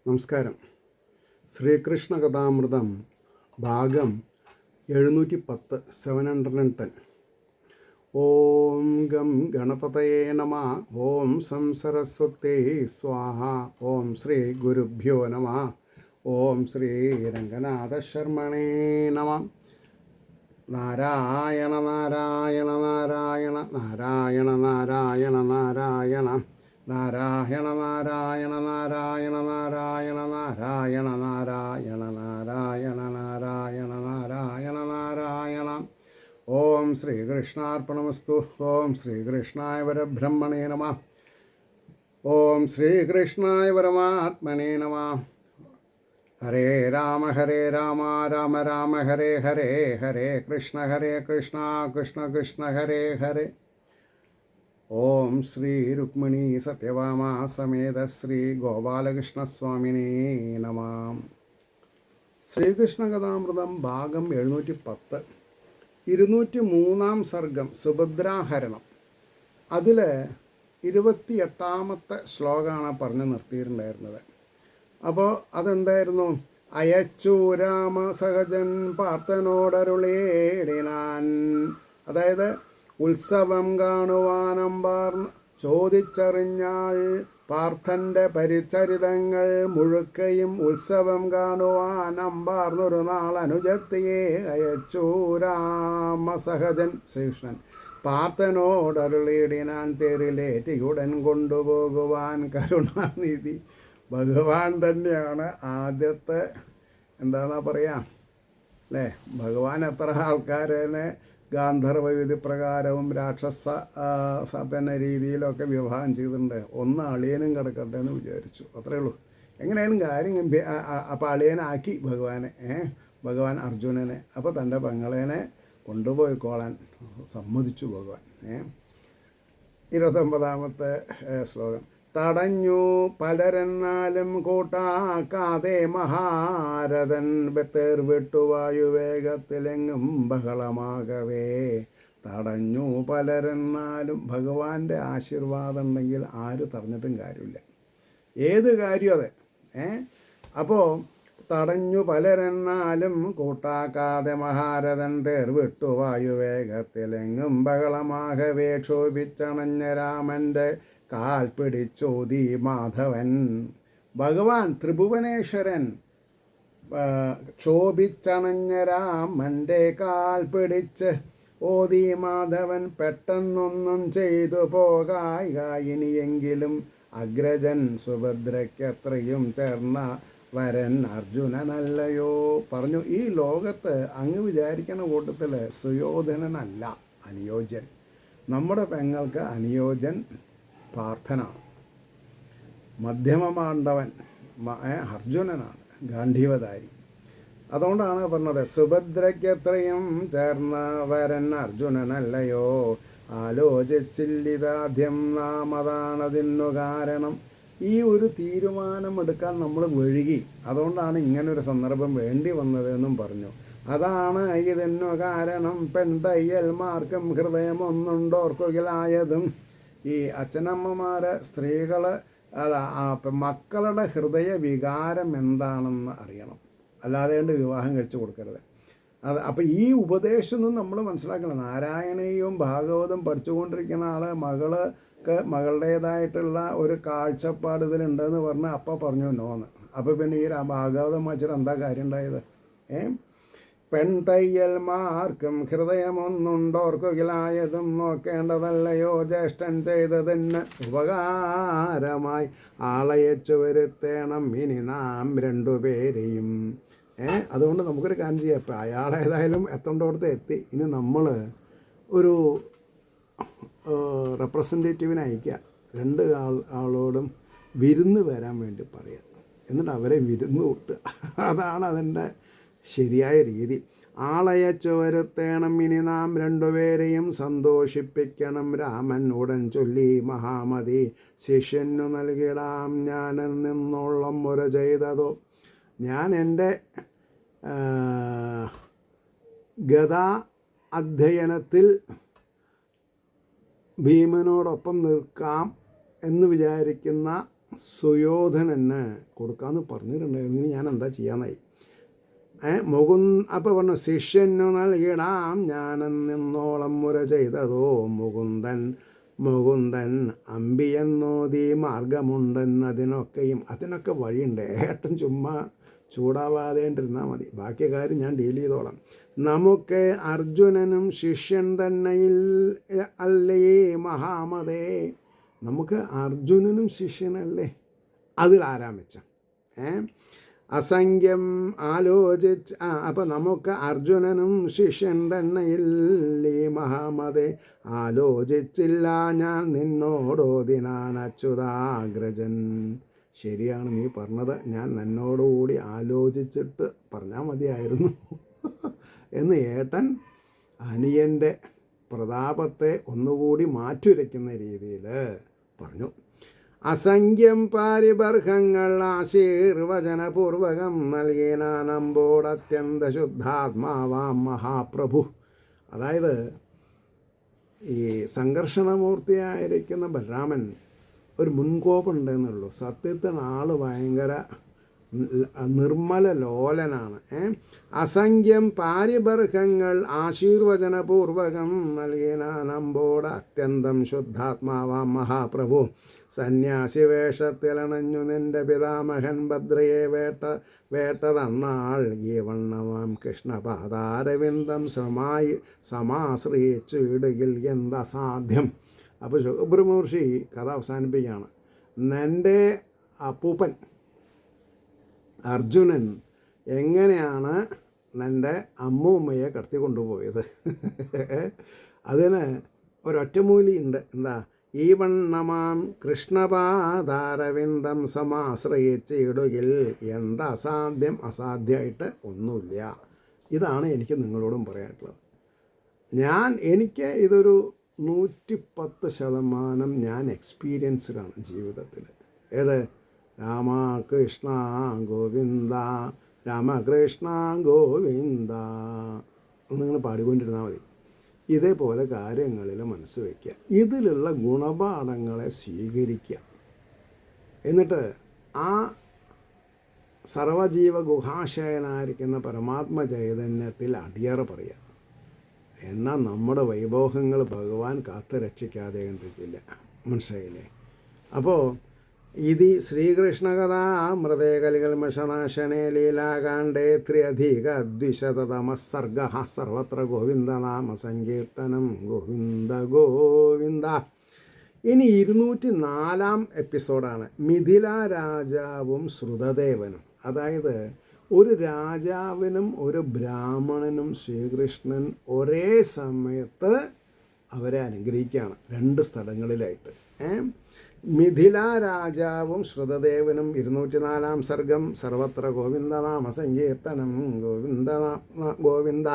നമസ്കാരം. ശ്രീകൃഷ്ണ കഥാമൃതം ഭാഗം 710 710. ഓം ഗം ഗണപതയേ നമ. ഓം സം സരസ്വതേ സ്വാഹ. ഓം ശ്രീ ഗുരുഭ്യോ നമ. ഓം ശ്രീ രംഗനാഥ ശർമ്മണേ നമ. നാരായണ നാരായണ നാരായണ നാരായണ നാരായണ നാരായണ നാരായണ നാരായണ നാരായണ നാരായണ നാരായണ നാരായണ നാരായണ നാരായണ നാരായണ നാരായണ. ഓം ശ്രീകൃഷ്ണാർപ്പണമസ്തു. ഓം ശ്രീകൃഷ്ണായ പരബ്രഹ്മണേ നമ. ഓം ശ്രീകൃഷ്ണായ പരമാത്മനേ നമ. ഹരേ രാമ രാമ രാമ ഹരേ ഹരേ, ഹരേ കൃഷ്ണ കൃഷ്ണ കൃഷ്ണ ഹരേ ഹരേ. ഓം ശ്രീ രുക്മിണീ സത്യഭാമ സമേത ശ്രീ ഗോപാലകൃഷ്ണസ്വാമിനേ നമ. ശ്രീകൃഷ്ണ കഥാമൃതം ഭാഗം 710 203 സർഗം സുഭദ്രാഹരണം. അതിൽ 28ാമത്തെ ശ്ലോകമാണ് പറഞ്ഞു നിർത്തിയിട്ടുണ്ടായിരുന്നത്. അപ്പോൾ അതെന്തായിരുന്നു? അയച്ചു രാമ സഹജൻ പാർത്ഥനോടരുളേടിനാൻ. അതായത് ഉത്സവം കാണുവാനമ്പാർ ചോദിച്ചറിഞ്ഞാൾ പാർത്ഥൻ്റെ പരിചരിതങ്ങൾ മുഴുക്കയും ഉത്സവം കാണുവാനമ്പാർന്നൊരു നാൾ അനുജത്തിയെ അയച്ചു രാമ സഹജൻ ശ്രീകൃഷ്ണൻ പാർത്ഥനോടരുളേടിനാൻ. തേരിലേറ്റിയുടൻ കൊണ്ടുപോകുവാൻ കരുണാനിധി ഭഗവാൻ തന്നെയാണ് ആദ്യത്തെ എന്താണെന്നാ പറയാ അല്ലേ. ഭഗവാൻ എത്ര ആൾക്കാരെ ഗാന്ധർവ വിധി പ്രകാരവും രാക്ഷസ പിന്നെ രീതിയിലൊക്കെ വിവാഹം ചെയ്തിട്ടുണ്ട്. ഒന്ന് അളിയനും കിടക്കട്ടെ എന്ന് വിചാരിച്ചു, അത്രേ ഉള്ളൂ. എങ്ങനെയായാലും കാര്യം അപ്പോൾ അളിയനാക്കി ഭഗവാൻ അർജുനനെ. അപ്പോൾ തൻ്റെ പെങ്ങളേനെ കൊണ്ടുപോയിക്കോളാൻ സമ്മതിച്ചു ഭഗവാൻ. 29ാമത്തെ ശ്ലോകം. തടഞ്ഞു പലരെന്നാലും കൂട്ടാക്കാതെ മഹാരഥൻ ബത്തേർ വിട്ടുവായു വേഗത്തിലെങ്ങും ബഹളമാകവേ. തടഞ്ഞു പലരെന്നാലും ഭഗവാന്റെ ആശീർവാദം ഉണ്ടെങ്കിൽ ആര് തടഞ്ഞിട്ടും കാര്യമില്ല, ഏത് കാര്യം അതെ. അപ്പോൾ തടഞ്ഞു പലരെന്നാലും കൂട്ടാക്കാതെ മഹാരഥൻ തേർ വിട്ടുവായു വേഗത്തിലെങ്ങും ബഹളമാകവേ. ക്ഷോഭിച്ചണഞ്ഞ രാമൻ്റെ കാൽ പിടിച്ചോതി മാധവൻ. ഭഗവാൻ ത്രിഭുവനേശ്വരൻ ക്ഷോഭിച്ചണഞ്ഞ രാമൻ്റെ കാൽ പിടിച്ച് ഓതി മാധവൻ. പെട്ടെന്നൊന്നും ചെയ്തു പോകായിനിയെങ്കിലും അഗ്രജൻ സുഭദ്രയ്ക്കത്രയും ചേർന്ന വരൻ അർജുനനല്ലയോ. പറഞ്ഞു, ഈ ലോകത്ത് അങ്ങ് വിചാരിക്കുന്ന കൂട്ടത്തിൽ സുയോധനനല്ല അനുയോജ്യൻ. നമ്മുടെ പെങ്ങൾക്ക് അനുയോജ്യൻ പാർത്ഥനാണ്. മധ്യമമാണ്ടവൻ അർജുനനാണ്, ഗാന്ധീവധാരി. അതുകൊണ്ടാണ് പറഞ്ഞത് സുഭദ്രയ്ക്കത്രയും ചേർന്ന വരൻ അർജുനനല്ലയോ. ആലോചിച്ചില്ലിതാദ്യം നാം, അതാണതിനു കാരണം. ഈ ഒരു തീരുമാനമെടുക്കാൻ നമ്മൾ വഴുകി, അതുകൊണ്ടാണ് ഇങ്ങനൊരു സന്ദർഭം വേണ്ടി വന്നതെന്നും പറഞ്ഞു. അതാണ് ഇതിനു കാരണം. പെൺതയ്യൽമാർക്കും ഹൃദയമൊന്നുണ്ടോർക്കുകയായതും. ഈ അച്ഛനമ്മമാർ സ്ത്രീകൾ മക്കളുടെ ഹൃദയ വികാരം എന്താണെന്ന് അറിയണം, അല്ലാതെ കൊണ്ട് വിവാഹം കഴിച്ചു കൊടുക്കരുത്. അപ്പോൾ ഈ ഉപദേശമൊന്നും നമ്മൾ മനസ്സിലാക്കണം. നാരായണീയവും ഭാഗവതം പഠിച്ചുകൊണ്ടിരിക്കുന്ന ആൾ മകൾക്ക് മകളുടേതായിട്ടുള്ള ഒരു കാഴ്ചപ്പാട് ഇതിലുണ്ടെന്ന് പറഞ്ഞ് അപ്പം പറഞ്ഞു നോന്ന്. അപ്പോൾ പിന്നെ ഈ ഭാഗവതം വായിച്ചിട്ട് എന്താ കാര്യം ഉണ്ടായത്? പെൺതയ്യൽമാർക്കും ഹൃദയമൊന്നുണ്ടോർക്കുകയായതും നോക്കേണ്ടതല്ലയോ. ജ്യേഷ്ഠൻ ചെയ്തതിന് ഉപകാരമായി ആളയച്ചു വരുത്തേണം ഇനി നാം രണ്ടുപേരെയും. അതുകൊണ്ട് നമുക്കൊരു കാര്യം ചെയ്യാം. ഇപ്പം അയാളേതായാലും എത്തേണ്ടടുത്ത് എത്തി. ഇനി നമ്മൾ ഒരു റെപ്രസെൻറ്റേറ്റീവിനെ അയക്കുക. രണ്ട് ആളോടും വിരുന്ന് വരാൻ വേണ്ടി പറയുക. എന്നിട്ട് അവരെ വിരുന്ന് കൂട്ടുക. അതാണ് അതിൻ്റെ ശരിയായ രീതി. ആളയച്ചു വരുത്തേണം ഇനി നാം രണ്ടുപേരെയും സന്തോഷിപ്പിക്കണം. രാമൻ ഉടൻ ചൊല്ലി മഹാമതി ശിഷ്യനു നൽകിടാം ഞാൻ നിന്നോളം മുര ചെയ്തതോ. ഞാൻ എൻ്റെ ഗദാ അധ്യയനത്തിൽ ഭീമനോടൊപ്പം നിൽക്കാം എന്ന് വിചാരിക്കുന്ന സുയോധനന് കൊടുക്കാമെന്ന് പറഞ്ഞിട്ടുണ്ടായിരുന്നു. ഞാൻ എന്താ ചെയ്യാന്നായി. അപ്പോൾ പറഞ്ഞു, ശിഷ്യനു നൽകിടാം ഞാനെന്നോളം മുര ചെയ്തതോ മുകുന്ദൻ അമ്പിയെന്നോതി അതിനൊക്കെ വഴിയുണ്ട്. ഏട്ടൻ ചുമ്മാ ചൂടാവാതേണ്ടിരുന്നാൽ മതി, ബാക്കി കാര്യം ഞാൻ ഡീൽ ചെയ്തോളാം. നമുക്ക് അർജുനനും ശിഷ്യൻ തന്നെയിൽ അല്ലേ മഹാമതേ, നമുക്ക് അർജുനനും ശിഷ്യനല്ലേ, അതിലാരാ മെച്ചം? അസംഖ്യം ആലോചിച്ച് അപ്പം നമുക്ക് അർജുനനും ശിഷ്യൻ തന്നെയില്ലേ മഹാമതേ, ആലോചിച്ചില്ല ഞാൻ നിന്നോടോതിനാൻ അച്യുതാഗ്രജൻ. ശരിയാണ് നീ പറഞ്ഞത്, ഞാൻ നിന്നോടുകൂടി ആലോചിച്ചിട്ട് പറഞ്ഞാൽ മതിയായിരുന്നു എന്ന് ഏട്ടൻ അനിയൻ്റെ പ്രതാപത്തെ ഒന്നുകൂടി മാറ്റുരയ്ക്കുന്ന രീതിയിൽ പറഞ്ഞു. അസംഖ്യം പാരിബർഹങ്ങൾ ആശീർവചനപൂർവകം നൽകിനാനമ്പോട് അത്യന്ത ശുദ്ധാത്മാവാം മഹാപ്രഭു. അതായത് ഈ സംഘർഷണമൂർത്തിയായിരിക്കുന്ന ബലരാമൻ ഒരു മുൻകോപുണ്ടെന്നുള്ളൂ. സത്യത്തിന് ആൾ ഭയങ്കര നിർമ്മല ലോലനാണ്. അസംഖ്യം പാരിബർഹങ്ങൾ ആശീർവചനപൂർവകം നൽകിനാനമ്പോട് അത്യന്തം ശുദ്ധാത്മാവാം മഹാപ്രഭു. സന്യാസി വേഷത്തിലണഞ്ഞു നിന്റെ പിതാമഹൻ ഭദ്രയെ വേട്ടതന്നാൾ ഈ വണ്ണമാം കൃഷ്ണപാദാരവിന്ദം സമാശ്രയിച്ചു ഇടുകിൽ എന്തസാധ്യം. അപ്പോൾ സുബ്രഹ്മർഷി കഥ അവസാനിപ്പിക്കുകയാണ്. നിൻ്റെ അപ്പൂപ്പൻ അർജുനൻ എങ്ങനെയാണ് നിൻ്റെ അമ്മൂമ്മയെ കടത്തിക്കൊണ്ടുപോയത്? അതിന് ഒരൊറ്റമൂലിയുണ്ട്. എന്താ? ഈ വണ്ണമാം കൃഷ്ണപാദാരവിന്ദം സമാശ്രയിച്ച് ഇടുകിൽ എന്തസാധ്യം, അസാധ്യമായിട്ട് ഒന്നുമില്ല. ഇതാണ് എനിക്ക് നിങ്ങളോടും പറയാനുള്ളത്. എനിക്ക് ഇതൊരു 110% ഞാൻ എക്സ്പീരിയൻസ്ഡാണ് ജീവിതത്തിൽ. ഏത്? രാമകൃഷ്ണ ഗോവിന്ദ രാമകൃഷ്ണ ഗോവിന്ദ എന്നിങ്ങനെ പാടിക്കൊണ്ടിരുന്നാൽ മതി. ഇതേപോലെ കാര്യങ്ങളിൽ മനസ്സ് വയ്ക്കുക, ഇതിലുള്ള ഗുണപാഠങ്ങളെ സ്വീകരിക്കുക. എന്നിട്ട് ആ സർവജീവ ഗുഹാശയനായിരിക്കുന്ന പരമാത്മ ചൈതന്യത്തിൽ അടിയറ പറയുക. എന്നാൽ നമ്മുടെ വൈഭോഗങ്ങൾ ഭഗവാൻ കാത്തു രക്ഷിക്കാതെ കണ്ടിരിക്കില്ല. മനസ്സിലായില്ലേ? അപ്പോൾ ഇതി ശ്രീകൃഷ്ണകഥാമൃതേ കലികൽമഷനാശനേ ലീലാകാണ്ഡേ ത്ര്യധിക ദ്വിശതതമസർഗ സർവത്ര ഗോവിന്ദനാമ സങ്കീർത്തനം. ഗോവിന്ദ ഗോവിന്ദ. ഇനി 204 എപ്പിസോഡാണ് മിഥില രാജാവും ശ്രുതദേവനും. അതായത് ഒരു രാജാവിനും ഒരു ബ്രാഹ്മണനും ശ്രീകൃഷ്ണൻ ഒരേ സമയത്ത് അവരെ അനുഗ്രഹിക്കുകയാണ് 2 സ്ഥലങ്ങളിലായിട്ട്. മിഥില രാജാവും ശ്രുതദേവനും 204 സർഗം സർവത്ര ഗോവിന്ദനാമ സങ്കീർത്തനം. ഗോവിന്ദ.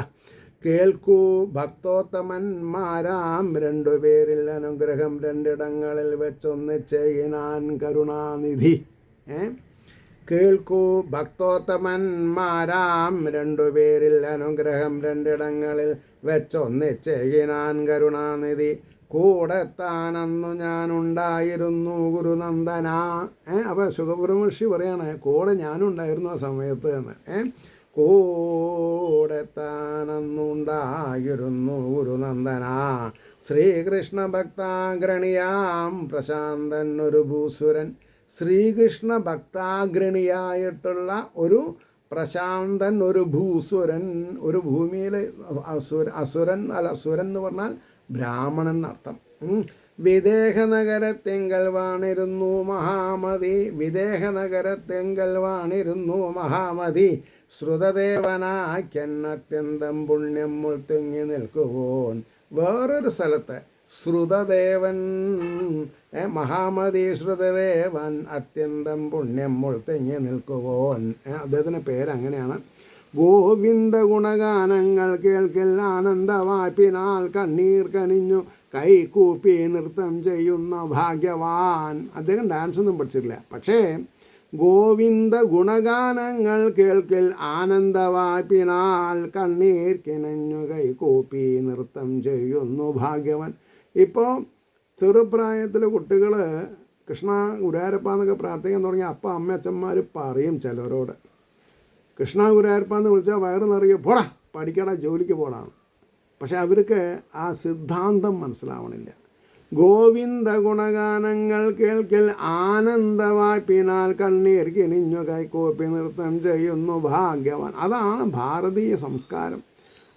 കേൾക്കൂ ഭക്തോത്തമന്മാരാം 2 പേരിൽ അനുഗ്രഹം 2 ഇടങ്ങളിൽ വെച്ചൊന്നിച്ചെയ്യാൻ കരുണാനിധി. കേൾക്കൂ ഭക്തോത്തമന്മാരാം 2 പേരിൽ അനുഗ്രഹം 2 ഇടങ്ങളിൽ വെച്ചൊന്നിച്ചെയ്യാൻ കരുണാനിധി. കൂടെത്താനന്നു ഞാനുണ്ടായിരുന്നു ഗുരുനന്ദന. അപ്പോൾ സുഖബ്രഹ്മർഷി പറയാണ് കൂടെ ഞാനുണ്ടായിരുന്നു ആ സമയത്ത് എന്ന്. കൂടെത്താനന്നുണ്ടായിരുന്നു ഗുരുനന്ദന. ശ്രീകൃഷ്ണ ഭക്താഗ്രണിയാം പ്രശാന്തൻ ഒരു ഭൂസുരൻ. ശ്രീകൃഷ്ണ ഭക്താഗ്രണിയായിട്ടുള്ള ഒരു പ്രശാന്തൻ, ഒരു ഭൂസുരൻ, ഒരു ഭൂമിയിലെ അസുരൻ എന്ന് പറഞ്ഞാൽ ബ്രാഹ്മണൻ എന്നർത്ഥം. വിദേഹനഗരത്തെങ്കൽ വാണിരുന്നു മഹാമതി. വിദേഹനഗരത്തെങ്കൽ വാണിരുന്നു മഹാമതി. ശ്രുതദേവനാക്യന്നത്യന്തം പുണ്യം മുൾത്തിങ്ങി നിൽക്കുവോൻ. വേറൊരു സ്ഥലത്ത് ശ്രുതദേവൻ മഹാമതി ശ്രുതദേവൻ അത്യന്തം പുണ്യം മുൾത്തിങ്ങി നിൽക്കുവോൻ. അദ്ദേഹത്തിൻ്റെ പേരങ്ങനെയാണ്. ഗോവിന്ദ ഗുണഗാനങ്ങൾ കേൾക്കൽ ആനന്ദവായ്പിനാൽ കണ്ണീർ കനിഞ്ഞു കൈകൂപ്പി നൃത്തം ചെയ്യുന്ന ഭാഗ്യവാൻ. അദ്ദേഹം ഡാൻസ് ഒന്നും പഠിച്ചിട്ടില്ല, പക്ഷേ ഗോവിന്ദ ഗുണഗാനങ്ങൾ കേൾക്കൽ ആനന്ദവായ്പിനാൽ കണ്ണീർ കിനഞ്ഞു കൈകൂപ്പി നൃത്തം ചെയ്യുന്നു ഭാഗ്യവാൻ. ഇപ്പോൾ ചെറുപ്രായത്തിലെ കുട്ടികൾ കൃഷ്ണ ഗുരുവായൂരപ്പ എന്നൊക്കെ പ്രാർത്ഥിക്കാൻ തുടങ്ങി അപ്പം അമ്മ അച്ഛന്മാർ പറയും ചിലരോട്, കൃഷ്ണ ഗുരുവായൂരപ്പ എന്ന് വിളിച്ചാൽ വയറ് നിറയെ പോടാ പഠിക്കടാ ജോലിക്ക് പോടാന്ന്. പക്ഷെ അവർക്ക് ആ സിദ്ധാന്തം മനസ്സിലാവണില്ല. ഗോവിന്ദ ഗുണഗാനങ്ങൾ കേൾക്കൽ ആനന്ദമായി പിനാൽ കണ്ണീർ കിനിഞ്ഞു കൈകോപ്പി നൃത്തം ചെയ്യുന്നു ഭാഗ്യവാൻ. അതാണ് ഭാരതീയ സംസ്കാരം.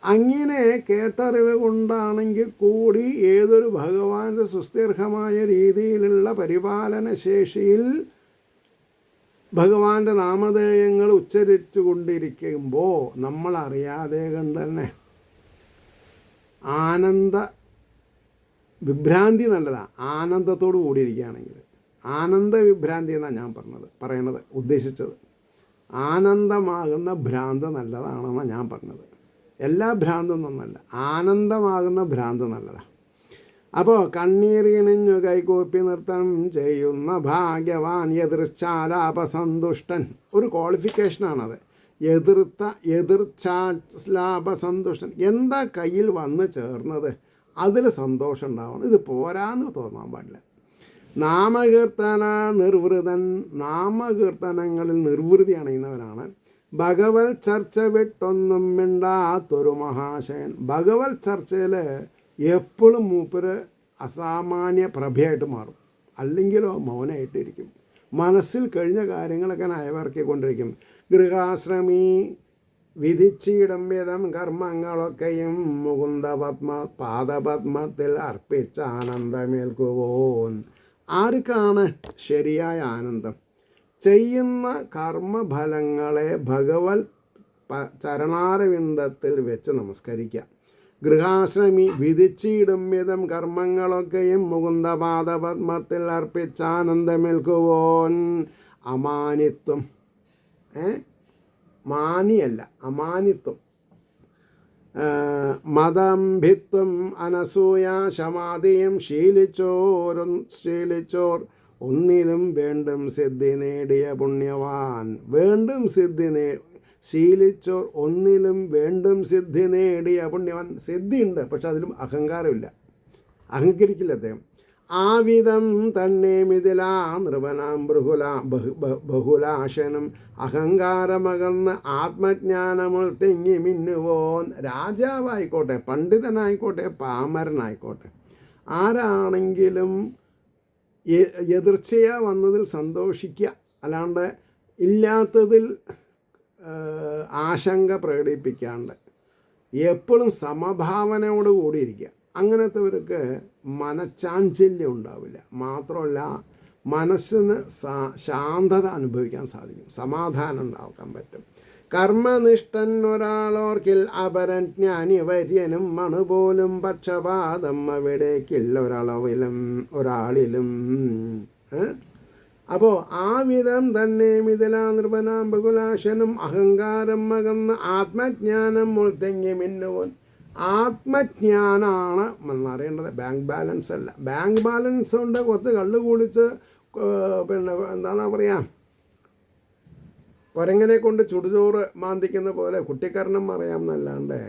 അങ്ങനെ കേട്ടറിവ് കൊണ്ടാണെങ്കിൽ കൂടി ഏതൊരു ഭഗവാന്റെ സുസ്ഥിർഹമായ രീതിയിലുള്ള പരിപാലന ശേഷിയിൽ ഭഗവാന്റെ നാമധേയങ്ങൾ ഉച്ചരിച്ചു കൊണ്ടിരിക്കുമ്പോൾ നമ്മളറിയാതെ കണ്ട് തന്നെ ആനന്ദ വിഭ്രാന്തി നല്ലതാണ്. ആനന്ദത്തോട് കൂടിയിരിക്കുകയാണെങ്കിൽ ആനന്ദ വിഭ്രാന്തി എന്നാണ് ഞാൻ പറയണത് ഉദ്ദേശിച്ചത്. ആനന്ദമാകുന്ന ഭ്രാന്ത് നല്ലതാണെന്നാണ് ഞാൻ പറഞ്ഞത്. എല്ലാ ഭ്രാന്തും നന്നല്ല, ആനന്ദമാകുന്ന ഭ്രാന്ത് നല്ലതാണ്. അപ്പോൾ കണ്ണീരിണിഞ്ഞു കൈകൂപ്പി നൃത്തം ചെയ്യുന്ന ഭാഗ്യവാൻ എതിർച്ചാലാപസന്തുഷ്ടൻ. ഒരു ക്വാളിഫിക്കേഷനാണത്. എതിർച്ചാലാപസന്തുഷ്ടൻ. എന്താ കയ്യിൽ വന്ന് ചേർന്നത് അതിൽ സന്തോഷം ഉണ്ടാവണം. ഇത് പോരാന്ന് തോന്നാൻ പാടില്ല. നാമകീർത്തന നിർവൃതൻ. നാമകീർത്തനങ്ങളിൽ നിർവൃതി അണയുന്നവനാണ്. ഭഗവത് ചർച്ച വിട്ടൊന്നും മിണ്ടാത്തൊരു മഹാശയൻ. ഭഗവത് ചർച്ചയിൽ എപ്പോഴും മൂപ്പര് അസാമാന്യ പ്രഭയായിട്ട് മാറും. അല്ലെങ്കിലോ മൗനമായിട്ടിരിക്കും. മനസ്സിൽ കഴിഞ്ഞ കാര്യങ്ങളൊക്കെ അയവിറക്കിക്കൊണ്ടിരിക്കും. ഗൃഹാശ്രമി വിധിച്ചിടം വിധം കർമ്മങ്ങളൊക്കെയും പാദപത്മത്തിൽ അർപ്പിച്ച ആനന്ദമേൽക്കുവോൻ. ആർക്കാണ് ശരിയായ ആനന്ദം? ചെയ്യുന്ന കർമ്മഫലങ്ങളെ ഭഗവത് ചരണാരവിന്ദത്തിൽ വെച്ച് നമസ്കരിക്കുക. ഗൃഹാശ്രമി വിധിച്ചിടും വിധം കർമ്മങ്ങളൊക്കെയും പാദപത്മത്തിൽ അർപ്പിച്ച ആനന്ദമേൽക്കുവോൻ. അമാനിത്വം, മാനിയല്ല, അമാനിത്വം. മദംഭിത്വം അനസൂയ ശമാദിയും ശീലിച്ചോർ ഒന്നിലും വേണ്ടും സിദ്ധി നേടിയ പുണ്യവാൻ. വേണ്ടും സിദ്ധി ശീലിച്ചോർ ഒന്നിലും വേണ്ടും സിദ്ധി നേടിയ പുണ്യവാൻ. സിദ്ധിയുണ്ട്, പക്ഷെ അതിലും അഹങ്കാരമില്ല, അഹങ്കരിക്കില്ല അദ്ദേഹം. ആവിധം തന്നെ മിഥിലാ നൃപനാം ബഹുലാശനം അഹങ്കാരമകന്ന് ആത്മജ്ഞാനമുൾ തിങ്ങി മിന്നുവോൻ. രാജാവായിക്കോട്ടെ, പണ്ഡിതനായിക്കോട്ടെ, പാമരനായിക്കോട്ടെ, ആരാണെങ്കിലും എതിർച്ചയാ വന്നതിൽ സന്തോഷിക്കുക, അല്ലാണ്ട് ഇല്ലാത്തതിൽ ആശങ്ക പ്രകടിപ്പിക്കാണ്ട് എപ്പോഴും സമഭാവനയോട് കൂടിയിരിക്കുക. അങ്ങനത്തെവർക്ക് മനച്ചാഞ്ചല്യം ഉണ്ടാവില്ല. മാത്രമല്ല മനസ്സിന് ശാന്തത അനുഭവിക്കാൻ സാധിക്കും, സമാധാനം ഉണ്ടാക്കാൻ പറ്റും. കർമ്മനിഷ്ഠൻ ഒരാളോർക്കിൽ അപരൻ ജ്ഞാനി വര്യനും മണുപോലും പക്ഷപാതം അവിടേക്കില്ല ഒരാളിലും. അപ്പോൾ ആ വിധം തന്നെ മിഥിലാ നൃപനാം ബഹുലാശനും അഹങ്കാരം മകന്ന് ആത്മജ്ഞാനം മുൾത്തെങ്ങി മിന്നുവൻ. ആത്മജ്ഞാനാണ് എന്നറിയേണ്ടത്, ബാങ്ക് ബാലൻസ് അല്ല. ബാങ്ക് ബാലൻസ് കൊണ്ട് കുറച്ച് കള്ള് കുടിച്ച് എന്താണെന്നാ പറയുക, കുരങ്ങനെ കൊണ്ട് ചുടുചോറ് മാന്തിക്കുന്ന പോലെ കുട്ടിക്കരണം അറിയാമെന്നല്ലാണ്ട്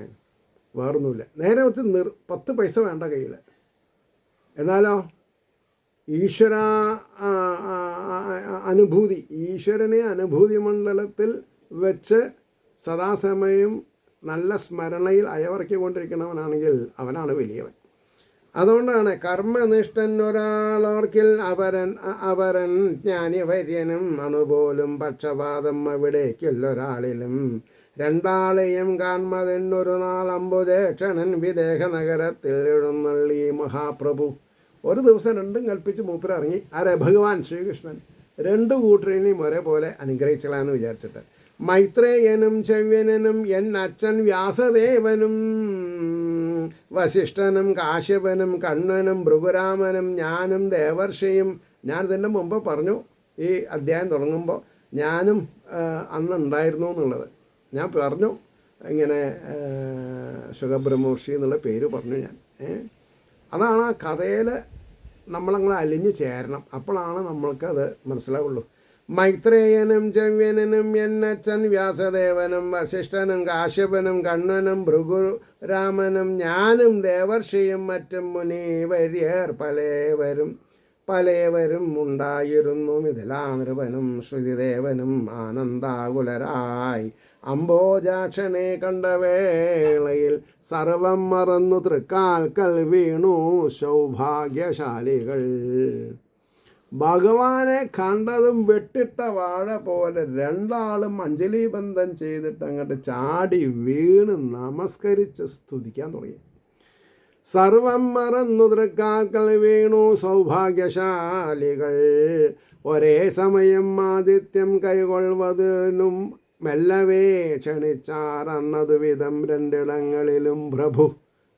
വേറൊന്നുമില്ല. നേരെ വെച്ച് 10 പൈസ വേണ്ട കയ്യിൽ. എന്നാലോ ഈശ്വര അനുഭൂതി, ഈശ്വരനെ അനുഭൂതി മണ്ഡലത്തിൽ വെച്ച് സദാസമയം നല്ല സ്മരണയിൽ അയവർക്കിക്കൊണ്ടിരിക്കണവനാണെങ്കിൽ അവനാണ് വലിയവൻ. അതുകൊണ്ടാണ് കർമ്മനിഷ്ഠൻ ഒരാളോർക്കിൽ അപരൻ ജ്ഞാനിവര്യനും അണുപോലും പക്ഷപാതം അവിടേക്കുള്ളൊരാളിലും. രണ്ടാളെയും കാൺമതെന്നൊരു നാൾ അമ്പുജേക്ഷണൻ വിദേഹ നഗരത്തിൽ എഴുന്നള്ളി മഹാപ്രഭു. ഒരു ദിവസം രണ്ടും കൽപ്പിച്ച് മൂപ്പര് ഇറങ്ങി. ആരെ? ഭഗവാൻ ശ്രീകൃഷ്ണൻ. 2 കൂട്ടരെയും ഒരേപോലെ അനുഗ്രഹിച്ചലാന്ന് വിചാരിച്ചിട്ട്. മൈത്രേയനും ചവ്യനും എൻ അച്ഛൻ വ്യാസദേവനും വസിഷ്ഠനും കാശ്യപനും കണ്ണനും ഭൃഗുരാമനും ഞാനും ദേവർഷിയും. ഞാൻ ഇതിൻ്റെ മുമ്പ് പറഞ്ഞു, ഈ അധ്യായം തുടങ്ങുമ്പോൾ ഞാനും അന്ന് ഉണ്ടായിരുന്നു എന്നുള്ളത് ഞാൻ പറഞ്ഞു. ഇങ്ങനെ ശുഖബ്രഹ്മർഷി എന്നുള്ള പേര് പറഞ്ഞു ഞാൻ. അതാണ് ആ കഥയിൽ നമ്മളങ്ങനെ അലിഞ്ഞു ചേരണം, അപ്പോഴാണ് നമ്മൾക്കത് മനസ്സിലാവുള്ളൂ. മൈത്രേയനും ചവ്യനും എന്നച്ഛൻ വ്യാസദേവനും വസിഷ്ഠനും കാശ്യപനും കണ്ണനും ഭൃഗുരാമനും ഞാനും ദേവർഷിയും മറ്റും മുനിവര്യർ പലേവരും പലേവരും ഉണ്ടായിരുന്നു. മിഥിലാനൃപനും ശ്രുതിദേവനും ആനന്ദാകുലരായി അംബോജാക്ഷനെ കണ്ട വേളയിൽ സർവം മറന്നു തൃക്കാൽക്കൽ വീണു സൗഭാഗ്യശാലികൾ. ഭഗവാനെ കണ്ടതും വെട്ടിട്ട വാഴ പോലെ രണ്ടാളും അഞ്ജലിബന്ധം ചെയ്തിട്ട് അങ്ങോട്ട് ചാടി വീണ് നമസ്കരിച്ച് സ്തുതിക്കാൻ തുടങ്ങി. സർവം മറന്നു തൃക്കാൽക്കൽ വീണു സൗഭാഗ്യശാലികൾ. ഒരേ സമയം ആദിത്യം കൈകൊള്ളുവതിനും മെല്ലവേ ക്ഷണിച്ചാറന്നതു വിധം രണ്ടിടങ്ങളിലും പ്രഭു.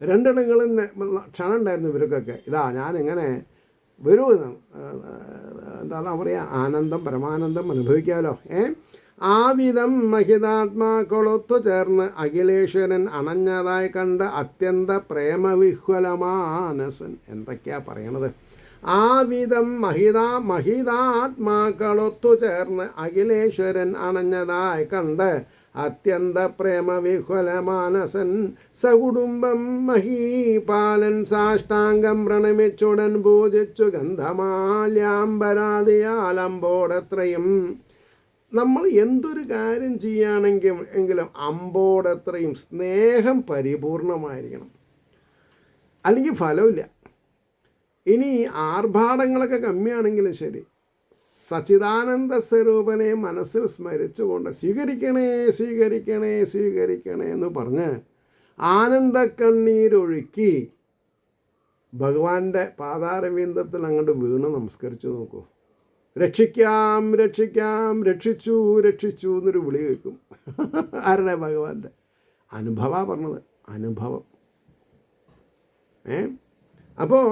രണ്ടിടങ്ങളിൽ ക്ഷണം ഉണ്ടായിരുന്നു ഇവർക്കൊക്കെ. ഇതാ ഞാനിങ്ങനെ വരൂ, എന്താ പറയുക, ആനന്ദം പരമാനന്ദം അനുഭവിക്കാമല്ലോ. ആ വിധം മഹിതാത്മാക്കളൊത്തു ചേർന്ന് അഖിലേശ്വരൻ അണഞ്ഞതായി കണ്ട് അത്യന്ത പ്രേമവിഹ്വലമാനസൻ. എന്തൊക്കെയാ പറയണത്? ആ വിധം മഹിതാത്മാക്കളൊത്തു ചേർന്ന് അഖിലേശ്വരൻ അണഞ്ഞതായി കണ്ട് അത്യന്ത പ്രേമവിഹ്വലമാനസൻ സകുടുംബം മഹീപാലൻ സാഷ്ടാംഗം പ്രണമിച്ചുടൻ പൂജിച്ചു ഗന്ധമാല്യാംബരാദിയാലമ്പോടത്രയും. നമ്മൾ എന്തൊരു കാര്യം ചെയ്യുകയാണെങ്കിലും അമ്പോടത്രയും സ്നേഹം പരിപൂർണമായിരിക്കണം, അല്ലെങ്കിൽ ഫലമില്ല. ഇനി ആർഭാടങ്ങളൊക്കെ കമ്മിയാണെങ്കിലും ശരി, സച്ചിദാനന്ദ സ്വരൂപനെ മനസ്സിൽ സ്മരിച്ചുകൊണ്ട് സ്വീകരിക്കണേ സ്വീകരിക്കണേ സ്വീകരിക്കണേ എന്ന് പറഞ്ഞ് ആനന്ദക്കണ്ണീരൊഴുക്കി ഭഗവാന്റെ പാതാരവിന്ദത്തിൽ അങ്ങോട്ട് വീണ് നമസ്കരിച്ചു നോക്കൂ. രക്ഷിക്കാം രക്ഷിക്കാം, രക്ഷിച്ചു രക്ഷിച്ചു എന്നൊരു വിളി കേൾക്കും. ആരുടെ? ഭഗവാന്റെ. അനുഭവ പറഞ്ഞത്, അനുഭവം. അപ്പോൾ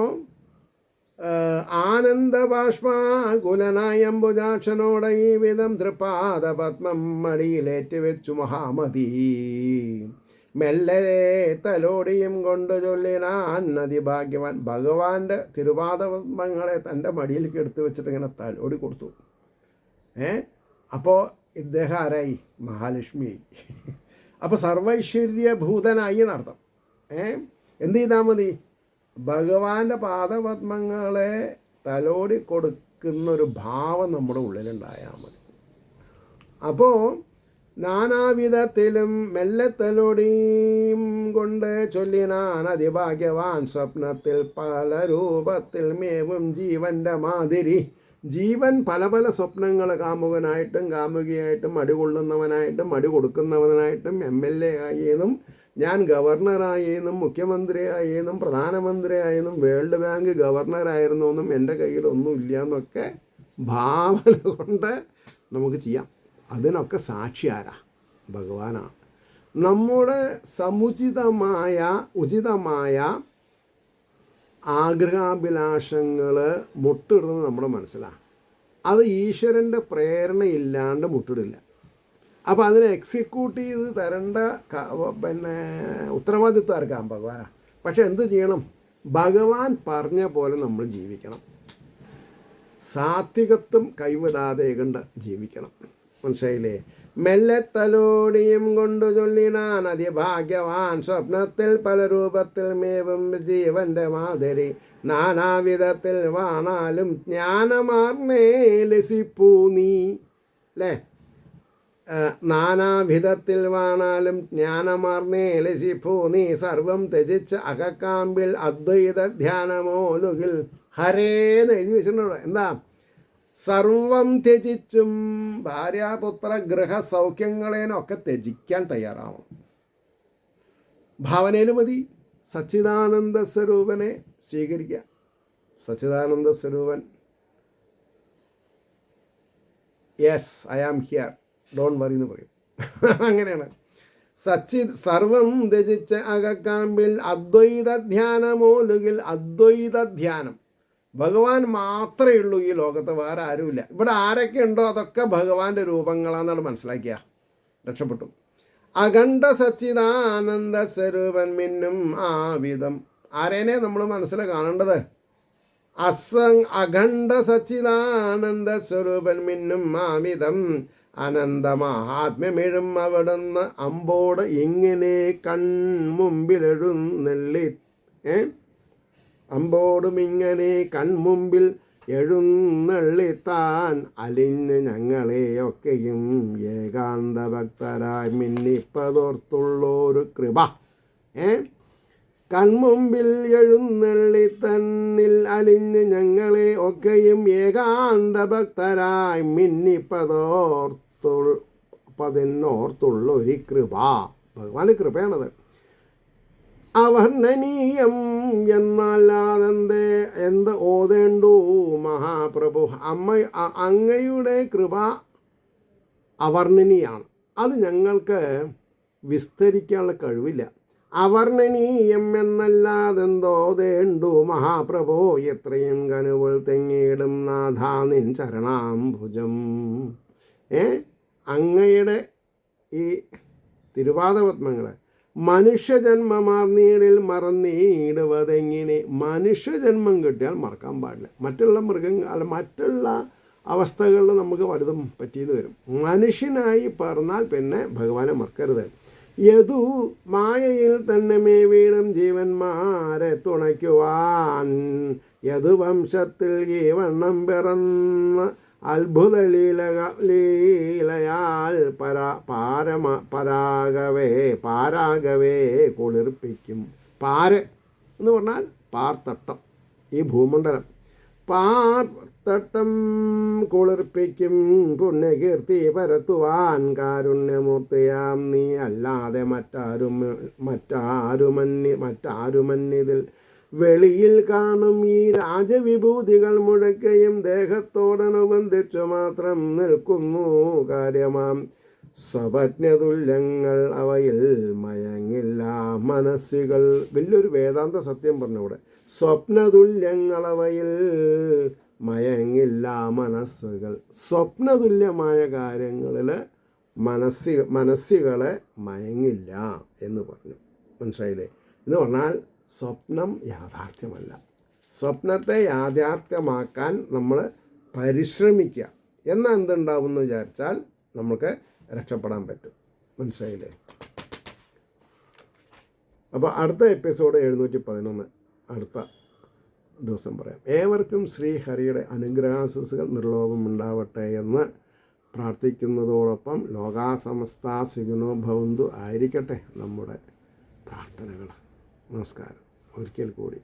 ആനന്ദബാഷ്പാകുലനായ അംബുജാക്ഷനോടെ ഈ വിധം തൃപാദ പത്മം മടിയിലേറ്റ് വെച്ചു മഹാമതി. മെല്ലെ തലോടിയും കൊണ്ട് ചൊല്ലിനാൻ അതിഭാഗ്യവാൻ. ഭഗവാന്റെ തിരുപാദപത്മങ്ങളെ തൻ്റെ മടിയിലേക്ക് എടുത്തു വെച്ചിട്ട് ഇങ്ങനെ തലോടി കൊടുത്തു. അപ്പോൾ ഇദ്ദേഹം ആരായി? മഹാലക്ഷ്മിയായി. അപ്പോൾ സർവൈശ്വര്യഭൂതനായി എന്നർത്ഥം. എന്ത് ചെയ്താൽ മതി? ഭഗവാന്റെ പാദപത്മങ്ങളെ തലോടി കൊടുക്കുന്നൊരു ഭാവം നമ്മുടെ ഉള്ളിലുണ്ടായാൽ മതി. അപ്പോൾ നാനാവിധത്തിലും മെല്ലെ തലോടിയും കൊണ്ട് ചൊല്ലിനാൻ അതിഭാഗ്യവാൻ സ്വപ്നത്തിൽ പല രൂപത്തിൽ മേവും ജീവൻ്റെ മാതിരി. ജീവൻ പല പല സ്വപ്നങ്ങൾ, കാമുകനായിട്ടും കാമുകിയായിട്ടും അടികൊള്ളുന്നവനായിട്ടും അടി കൊടുക്കുന്നവനായിട്ടും MLA ആയെന്നും ഞാൻ ഗവർണറായെന്നും മുഖ്യമന്ത്രിയായെന്നും പ്രധാനമന്ത്രിയായെന്നും വേൾഡ് ബാങ്ക് ഗവർണറായിരുന്നു എന്നും എൻ്റെ കയ്യിലൊന്നും ഇല്ല എന്നൊക്കെ ഭാവന കൊണ്ട് നമുക്ക് ചെയ്യാം. അതിനൊക്കെ സാക്ഷി ആരാ? ഭഗവാനാണ്. നമ്മുടെ ഉചിതമായ ആഗ്രഹാഭിലാഷങ്ങൾ മുട്ടിടുന്നത് നമ്മുടെ മനസ്സിലാണ്. അത് ഈശ്വരൻ്റെ പ്രേരണയില്ലാണ്ട് മുട്ടിടില്ല. അപ്പോൾ അതിനെ എക്സിക്യൂട്ട് ചെയ്ത് തരേണ്ട ഉത്തരവാദിത്വം ആർക്കാം? ഭഗവാനാണ്. പക്ഷെ എന്ത് ചെയ്യണം? ഭഗവാൻ പറഞ്ഞ പോലെ നമ്മൾ ജീവിക്കണം. സാത്വികത്വം കൈവിടാതെ കണ്ട് ജീവിക്കണം. മനസ്സിലായില്ലേ? മെല്ലെ തലോടിയും കൊണ്ടു ചൊല്ലിനാൻ അതിഭാഗ്യവാൻ സ്വപ്നത്തിൽ പല രൂപത്തിൽ മേവും ജീവന്റെ മാതിരി. നാനാവിധത്തിൽ വാണാലും ജ്ഞാനമാർന്നേ ലസിപ്പൂ നീ. അല്ലേ? നാനാവിധത്തിൽ വാണാലും ജ്ഞാനമാർന്നേ ലസിപ്പൂ നീ. സർവം ത്യജിച്ച് അകക്കാമ്പിൽ അദ്വൈത ധ്യാനമോലുകിൽ ഹരേന്ന് എഴുതി വെച്ചിട്ടുണ്ടോ? എന്താ? സർവം ത്യജിച്ചും ഭാര്യാപുത്ര ഗൃഹ സൗഖ്യങ്ങളേനൊക്കെ ത്യജിക്കാൻ തയ്യാറാവണം. ഭാവനയിൽ മതി. സച്ചിദാനന്ദ സ്വരൂപനെ സ്വീകരിക്കുക. Sachidananda Swaroopan, yes I am here, don't worry എന്ന് പറയും. അങ്ങനെയാണ്. സർവം ത്യജിച്ച് അകക്കാമ്പിൽ അദ്വൈത ധ്യാനമോലുകിൽ. അദ്വൈത ധ്യാനം, ഭഗവാൻ മാത്രമേ ഉള്ളൂ ഈ ലോകത്ത്, വേറെ ആരുമില്ല. ഇവിടെ ആരൊക്കെ ഉണ്ടോ അതൊക്കെ ഭഗവാന്റെ രൂപങ്ങളാണെന്നാണ് മനസ്സിലാക്കിയ രക്ഷപ്പെട്ടു. അഖണ്ഡ സച്ചിദാനന്ദ സ്വരൂപൻ മിന്നും ആ വിധം. ആരേനെ നമ്മൾ മനസ്സിൽ കാണേണ്ടത്? അഖണ്ഡ സച്ചിദാനന്ദ സ്വരൂപൻ മിന്നും ആ വിധം അനന്തമഹാത്മ്യമിഴും അവിടുന്ന് അമ്പോട് ഇങ്ങനെ കൺമുമ്പിലെഴുന്നള്ളി. അമ്പോടും ഇങ്ങനെ കൺമുമ്പിൽ എഴുന്നള്ളിത്താൻ അലിഞ്ഞ് ഞങ്ങളെയൊക്കെയും ഏകാന്ത ഭക്തരായി മിന്നിപ്പതോർത്തുള്ളൊരു കൃപ. കൺമുമ്പിൽ എഴുന്നള്ളിത്തന്നിൽ അലിഞ്ഞ് ഞങ്ങളെ ഒക്കെയും ഏകാന്ത ഭക്തരായി മിന്നിപ്പതോർത്തുള്ളൊരു കൃപ. ഭഗവാന്റെ കൃപയാണത്. അവർണ്ണനീയം എന്ത് ഓതേണ്ടു മഹാപ്രഭു. അങ്ങയുടെ കൃപ അവർണ്ണനീയാണ്. അത് ഞങ്ങൾക്ക് വിസ്തരിക്കാനുള്ള കഴിവില്ല. അവർണ്ണനീയം എന്നല്ലാതെന്തോതേണ്ടു മഹാപ്രഭോ. എത്രയും കനുവൾ തെങ്ങിയിടും നാഥാ നിൻ ചരണാംബുജം. അങ്ങയുടെ ഈ തിരുവാദപത്മങ്ങളെ മനുഷ്യജന്മമാർന്നീടിൽ മറന്നീടുവതെങ്ങനെ. മനുഷ്യജന്മം കിട്ടിയാൽ മറക്കാൻ പാടില്ല. മറ്റുള്ള അവസ്ഥകളിൽ നമുക്ക് വലുതും പറ്റിയെന്ന് വരും. മനുഷ്യനായി പറഞ്ഞാൽ പിന്നെ ഭഗവാനെ മറക്കരുത്. യദു മായയിൽ തന്നെ മേവീടും ജീവന്മാരെ തുണയ്ക്കുവാൻ യദുവംശത്തിൽ ഈ വണ്ണം പിറന്ന അത്ഭുത ലീലയാൽ പാരാകവേ കുളിർപ്പിക്കും. പാര് എന്ന് പറഞ്ഞാൽ പാർത്തട്ടം, ഈ ഭൂമണ്ഡലം. പാർത്തട്ടം കുളിർപ്പിക്കും പുണ്യകീർത്തി പരത്തുവാൻ കാരുണ്യമൂർത്തിയാം നീ അല്ലാതെ മറ്റാരുമന്നിതിൽ വെളിയിൽ കാണും ഈ രാജവിഭൂതികൾ മുഴക്കയും ദേഹത്തോടനുബന്ധിച്ചു മാത്രം നിൽക്കുന്നു കാര്യമാം സ്വപ്നതുല്യങ്ങൾ അവയിൽ മയങ്ങില്ല മനസ്സുകൾ. വലിയൊരു വേദാന്ത സത്യം പറഞ്ഞവിടെ. സ്വപ്നതുല്യങ്ങൾ അവയിൽ മയങ്ങില്ല മനസ്സുകൾ. സ്വപ്നതുല്യമായ കാര്യങ്ങളിൽ മനസ്സുകളെ മയങ്ങില്ല എന്ന് പറഞ്ഞു. മനസ്സിലായില്ലേ? എന്ന് പറഞ്ഞാൽ സ്വപ്നം യാഥാർത്ഥ്യമല്ല. സ്വപ്നത്തെ യാഥാർത്ഥ്യമാക്കാൻ നമ്മൾ പരിശ്രമിക്കുക. എന്നാൽ എന്തുണ്ടാവും എന്ന് വിചാരിച്ചാൽ നമുക്ക് രക്ഷപ്പെടാൻ പറ്റും. മനസ്സിലായില്ലേ? അപ്പോൾ അടുത്ത എപ്പിസോഡ് 711 അടുത്ത ദിവസം പറയാം. ഏവർക്കും ശ്രീഹരിയുടെ അനുഗ്രഹാശിസുകൾ നിർലോഭം ഉണ്ടാവട്ടെ എന്ന് പ്രാർത്ഥിക്കുന്നതോടൊപ്പം ലോകാസമസ്ത സുഖിനോ ഭവന്തു ആയിരിക്കട്ടെ നമ്മുടെ പ്രാർത്ഥനകൾ. നമസ്കാരം. ഒരിക്കൽ കൂടി